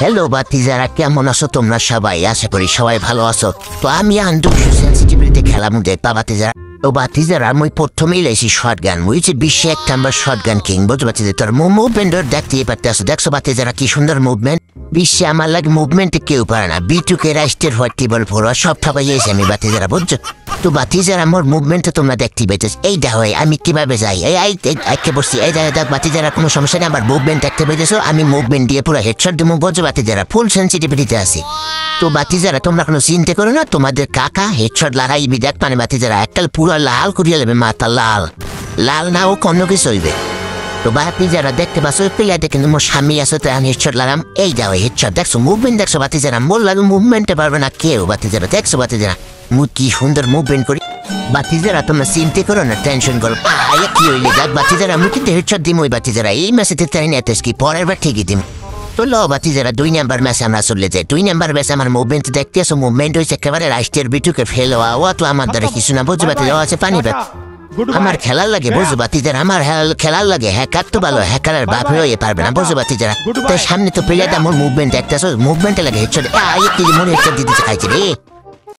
Hello বাতিজারা, কেমন আছো তোমরা সবাই? আশা করি সবাই ভালো আছো। তো আমি আন্ডু সেন্সিটিভিটিতে খেলাম দেখবা বাতিজারা। তো বাতিজারা আমি প্রথমেই লেছি শর্ট গান, বুঝছি বিশ্বে এক নাম্বার শর্ট গান কিং, বুঝতে পারছি যে তোর মুভমেন্ট দেখতেই পারতেছো। দেখছো বাতিজারা কি সুন্দর মুভমেন্ট, বিশ্বে আমার লাগে মুভমেন্টে কেউ পারে না। বিটুকে রাষ্ট্রের হোয়াট টেবল ফোরা সব ঠাপাইয়েছি আমি বাতিজারা, বুঝছো? তো বাতিজারা আমার মুভমেন্টে তোমরা দেখতেই পাইতেছ। এই দেখো আমি কিভাবে যাই, এই বসছি, এই দেখ বাতিজারা কোনো সমস্যা নেই। আমার মুভমেন্ট দেখতে পাইতেছো, আমি মুভমেন্ট দিয়ে পুরো হেডশট দেবো, বুঝছো বাতিজারা? ফুল সেন্সিটিভিটিতে আছি। তো বাতিজারা তোমরা কোনো চিন্তা করো না, তোমাদের কাকা হেডশট লাগাইবি দেখ, মানে বাতিজারা একটা পুরো লাল করিয়া দেবে, মাথা লাল লাল না ও অন্য কিছু হইবে। তো বাতিজারা দেখতে পাচ্ছ প্লেয়ারটা কিন্তু মোর স্বামী আছে, তো আমি হেডশট লাগাম। এই দাও হেডশট, দেখছো মুভমেন্ট দেখছো বাতিজারা? মোর লাগে মুভমেন্টে পারবে না কেউ বাতিজারা, দেখছো বাতিজারা মু কি সুন্দর মুভমেন্ট করি। বাতিজারা তোমরা চিন্তা করো না, টেনশন করো কি হইলে যাক বাতিজারা, আমি কিন্তু হেডশট দিম। ওই বাতিজারা এই ম্যাচেতে তাই নেতেস কি পরের বার ঠিকই দিম। তো ল বাতিজারা 2 নাম্বার ম্যাচে আমরা চলে যাই। 2 নাম্বার ম্যাচে আমার মুভমেন্ট দেখতে আসো, মুভমেন্ট হয়েছে একেবারে রাষ্ট্রের বিটুকে ফেল হওয়া। ও তো আমার দ্বারা কিছু না, বুঝতে পারতে আছে পানি ব্যাগ আমার খেলার লাগে, বুঝতে বাতিজারা? আমার খেলার লাগে হ্যাকার তো ভালো, হ্যাকারের বাপ হয়ে পারবে না, বুঝতে বাতিজারা? তাই সামনে তো প্লেয়ারটা আমার মুভমেন্ট দেখতে আসো, মুভমেন্টে লাগে হেডশট, কি মনে হেডশট দিতে চাইছে রে।